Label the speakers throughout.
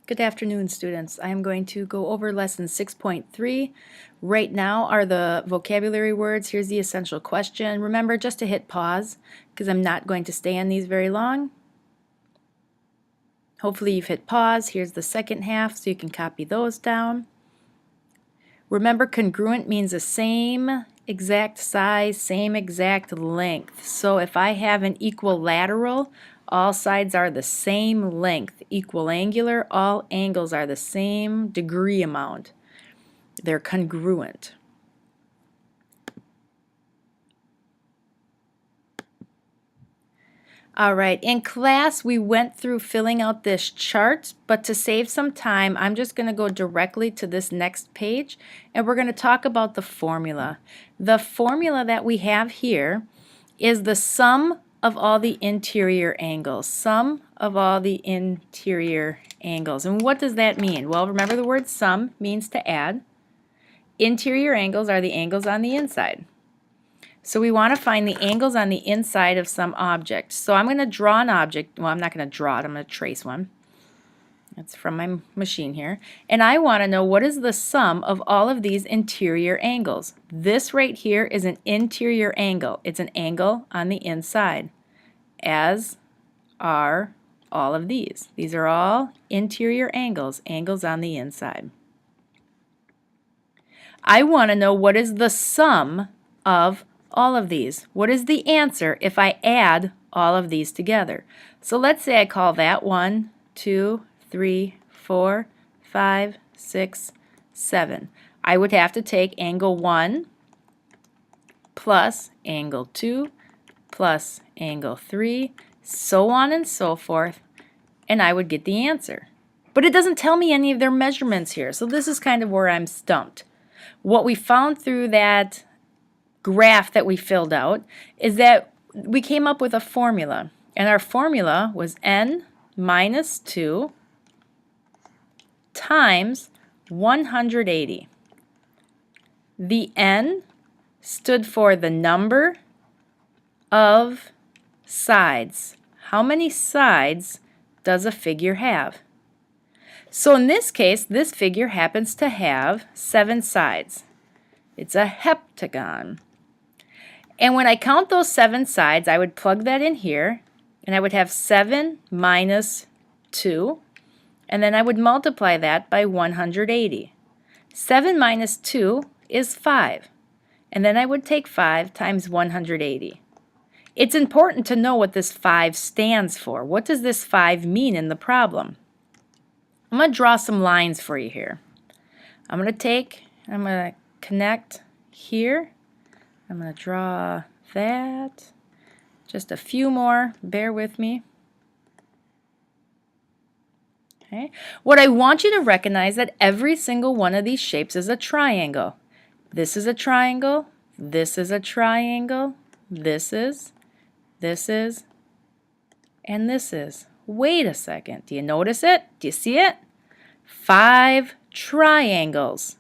Speaker 1: Good afternoon, students. I am going to go over lesson 6.3. Right now are the vocabulary words. Here's the essential question. Remember just to hit pause because I'm not going to stay on these very long. Hopefully you've hit pause. Here's the second half so you can copy those down. Remember, congruent means the same exact size, same exact length. So if I have an equilateral, all sides are the same length. Equiangular, all angles are the same degree amount. They're congruent. All right, in class we went through filling out this chart, but to save some time, I'm just going to go directly to this next page and we're going to talk about the formula. The formula that we have here is the sum of all the interior angles. Sum of all the interior angles. And what does that mean? Well, remember the word sum means to add. Interior angles are the angles on the inside. So we want to find the angles on the inside of some object. So I'm going to draw an object. Well, I'm not going to draw it. I'm going to trace one. That's from my machine here. And I want to know what is the sum of all of these interior angles. This right here is an interior angle. It's an angle on the inside, as are all of these. These are all interior angles, angles on the inside. I want to know what is the sum of all of these. What is the answer if I add all of these together? So let's say I call that 1, 2, 3, 4, 5, 6, 7. I would have to take angle 1 plus angle 2 plus angle 3, so on and so forth, and I would get the answer. But it doesn't tell me any of their measurements here, so this is kind of where I'm stumped. What we found through that graph that we filled out is that we came up with a formula, and our formula was n minus 2 times 180. The n stood for the number of sides. How many sides does a figure have? So in this case, this figure happens to have 7 sides. It's a heptagon. And when I count those 7 sides, I would plug that in here, and I would have 7 minus 2, and then I would multiply that by 180. 7 minus 2 is 5, and then I would take 5 times 180. It's important to know what this 5 stands for. What does this 5 mean in the problem? I'm going to draw some lines for you here. I'm going to connect here. I'm going to draw that. Just a few more. Bear with me. Okay. What I want you to recognize that every single one of these shapes is a triangle. This is a triangle. This is a triangle. This is, and this is. Wait a second. Do you notice it? Do you see it? 5 triangles.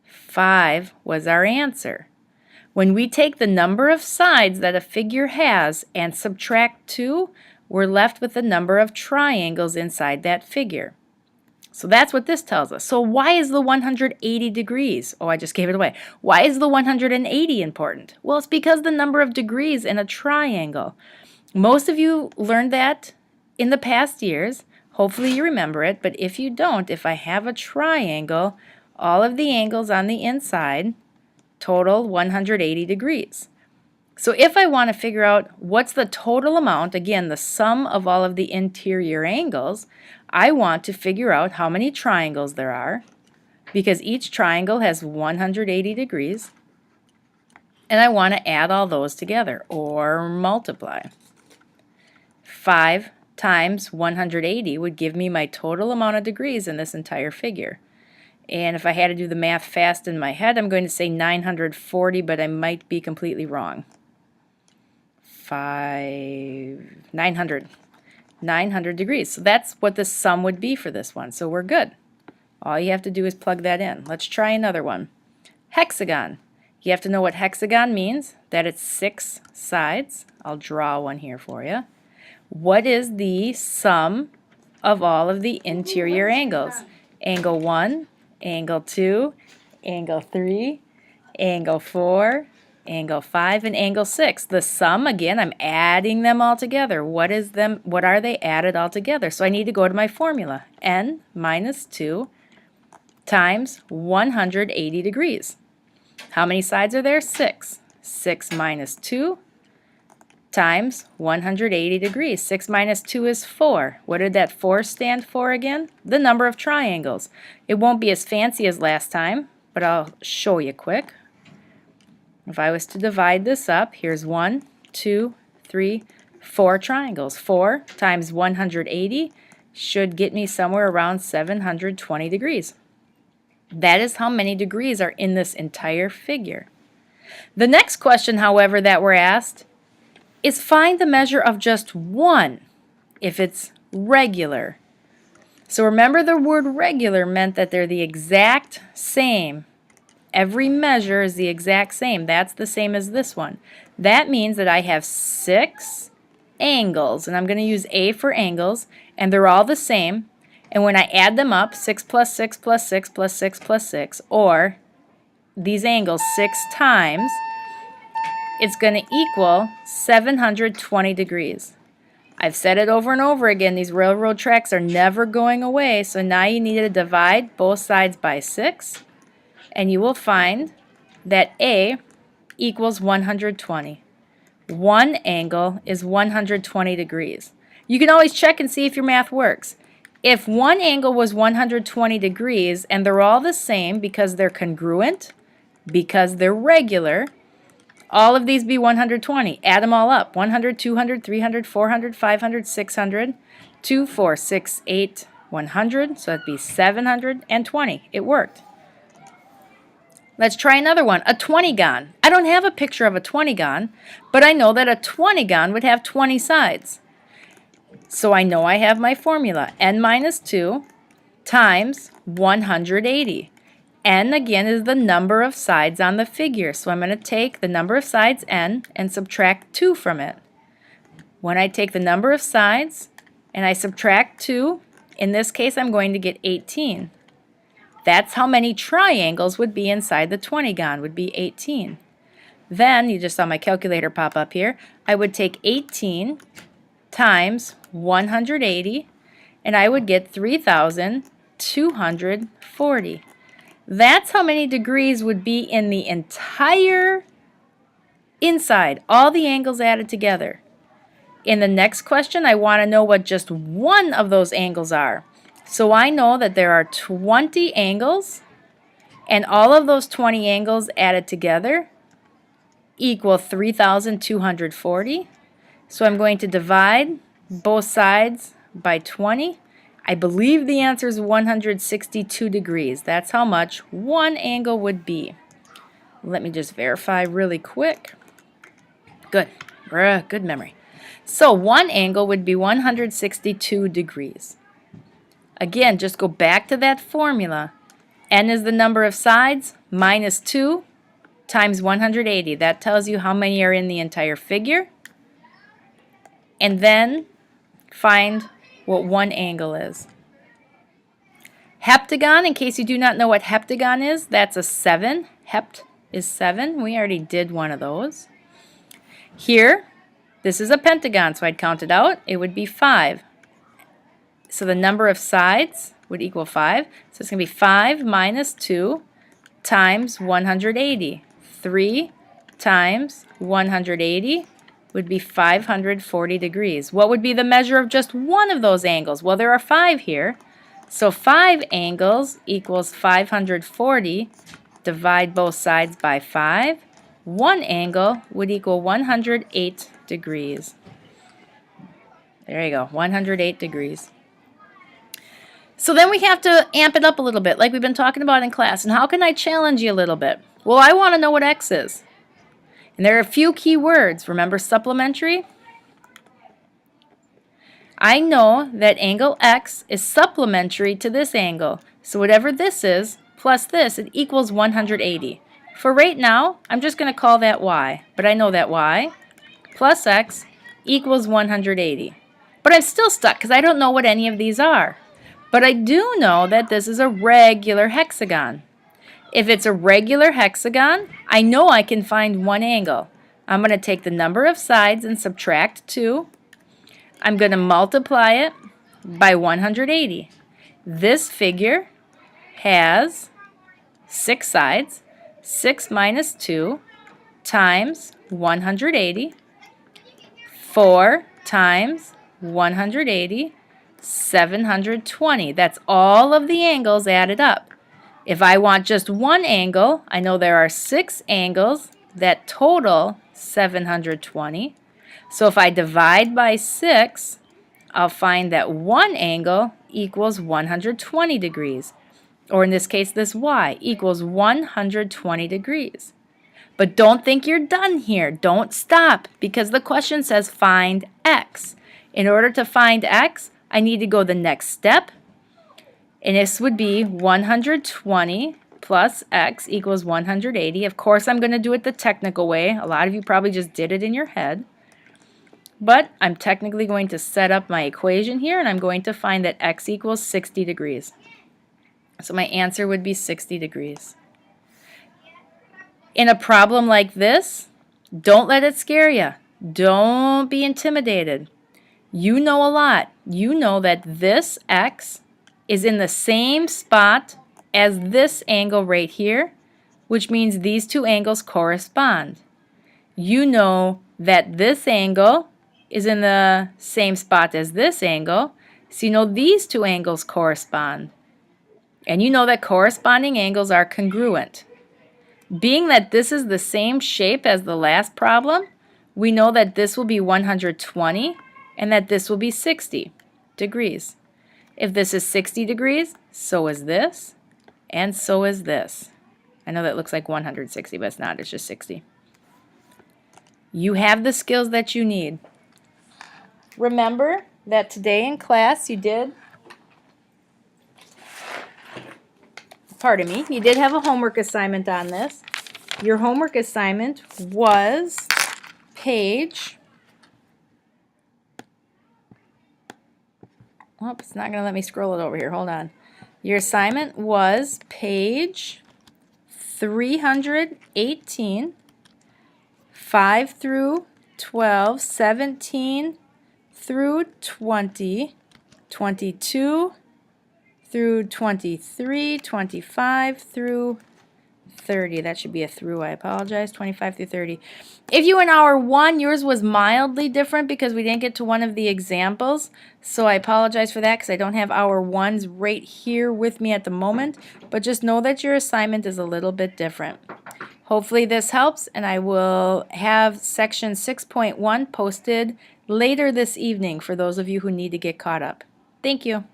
Speaker 1: 5 was our answer. When we take the number of sides that a figure has and subtract 2, we're left with the number of triangles inside that figure. So that's what this tells us. So why is the 180 degrees? Oh, I just gave it away. Why is the 180 important? Well, it's because the number of degrees in a triangle. Most of you learned that in the past years. Hopefully you remember it, but if you don't, if I have a triangle, all of the angles on the inside total 180 degrees. So if I want to figure out what's the total amount, again, the sum of all of the interior angles, I want to figure out how many triangles there are, because each triangle has 180 degrees, and I want to add all those together, or multiply. 5 times 180 would give me my total amount of degrees in this entire figure. And if I had to do the math fast in my head, I'm going to say 940, but I might be completely wrong. 900 degrees. So that's what the sum would be for this one. So we're good. All you have to do is plug that in. Let's try another one. Hexagon. You have to know what hexagon means, that it's 6 sides. I'll draw one here for you. What is the sum of all of the interior angles. Angle 1, angle 2, angle 3, angle 4, angle 5, and angle 6. The sum, again, I'm adding them all together. What are they added all together? So I need to go to my formula. N minus 2 times 180 degrees. How many sides are there? 6. 6 minus 2 times 180 degrees. 6 minus 2 is 4. What did that 4 stand for again? The number of triangles. It won't be as fancy as last time, but I'll show you quick. If I was to divide this up, here's 1, 2, 3, 4 triangles. 4 times 180 should get me somewhere around 720 degrees. That is how many degrees are in this entire figure. The next question, however, that we're asked is find the measure of just one if it's regular. So remember, the word regular meant that they're the exact same. Every measure is the exact same. That's the same as this one. That means that I have 6 angles, and I'm going to use A for angles, and they're all the same. And when I add them up, 6 plus 6 plus 6 plus 6 plus 6, or these angles 6 times, it's going to equal 720 degrees. I've said it over and over again, these railroad tracks are never going away, so now you need to divide both sides by 6, and you will find that A equals 120. One angle is 120 degrees. You can always check and see if your math works. If one angle was 120 degrees and they're all the same because they're congruent, because they're regular, all of these be 120. Add them all up. 100, 200, 300, 400, 500, 600, 2, 4, 6, 8, 100. So that'd be 720. It worked. Let's try another one, a 20gon. I don't have a picture of a 20gon, but I know that a 20gon would have 20 sides. So I know I have my formula, n minus 2 times 180. N, again, is the number of sides on the figure. So I'm going to take the number of sides, n, and subtract 2 from it. When I take the number of sides and I subtract 2, in this case I'm going to get 18. That's how many triangles would be inside the 20gon, would be 18. Then, you just saw my calculator pop up here, I would take 18 times 180, and I would get 3,240. That's how many degrees would be in the entire inside, all the angles added together. In the next question, I want to know what just one of those angles are. So I know that there are 20 angles, and all of those 20 angles added together equal 3,240. So I'm going to divide both sides by 20. I believe the answer is 162 degrees. That's how much one angle would be. Let me just verify really quick. Good. Good memory. So one angle would be 162 degrees. Again, just go back to that formula. N is the number of sides, minus 2 times 180. That tells you how many are in the entire figure. And then find what one angle is. Heptagon, in case you do not know what heptagon is, that's a 7. Hept is 7. We already did one of those. Here, this is a pentagon, so I'd count it out. It would be 5. So the number of sides would equal 5. So it's going to be 5 minus 2 times 180. 3 times 180 would be 540 degrees. What would be the measure of just one of those angles? Well, there are 5 here. So 5 angles equals 540. Divide both sides by 5. One angle would equal 108 degrees. There you go, 108 degrees. So then we have to amp it up a little bit, like we've been talking about in class. And how can I challenge you a little bit? Well, I want to know what x is. And there are a few key words. Remember supplementary? I know that angle x is supplementary to this angle. So whatever this is, plus this, it equals 180. For right now, I'm just going to call that y. But I know that y plus x equals 180. But I'm still stuck because I don't know what any of these are. But I do know that this is a regular hexagon. If it's a regular hexagon, I know I can find one angle. I'm going to take the number of sides and subtract 2. I'm going to multiply it by 180. This figure has 6 sides. 6 minus 2 times 180. 4 times 180. 720. That's all of the angles added up. If I want just one angle, I know there are 6 angles that total 720. So if I divide by 6, I'll find that one angle equals 120 degrees. Or in this case, this y equals 120 degrees. But don't think you're done here. Don't stop, because the question says find x. In order to find x, I need to go the next step. And this would be 120 plus x equals 180. Of course, I'm going to do it the technical way. A lot of you probably just did it in your head. But I'm technically going to set up my equation here, and I'm going to find that x equals 60 degrees. So my answer would be 60 degrees. In a problem like this, don't let it scare you. Don't be intimidated. You know a lot. You know that this x is in the same spot as this angle right here, which means these two angles correspond. You know that this angle is in the same spot as this angle, so you know these two angles correspond. And you know that corresponding angles are congruent. Being that this is the same shape as the last problem, we know that this will be 120 and that this will be 60 degrees. If this is 60 degrees, so is this, and so is this. I know that looks like 160, but it's not. It's just 60. You have the skills that you need. Remember that today in class you did, you did have a homework assignment on this. Your homework assignment was page, oh, it's not going to let me scroll it over here. Hold on. Your assignment was page 318, 5 through 12, 17 through 20, 22 through 23, 25 through 30. That should be a through, I apologize. 25 through 30. If you in hour 1, yours was mildly different because we didn't get to one of the examples. So I apologize for that because I don't have hour 1s right here with me at the moment. But just know that your assignment is a little bit different. Hopefully this helps, and I will have section 6.1 posted later this evening for those of you who need to get caught up. Thank you.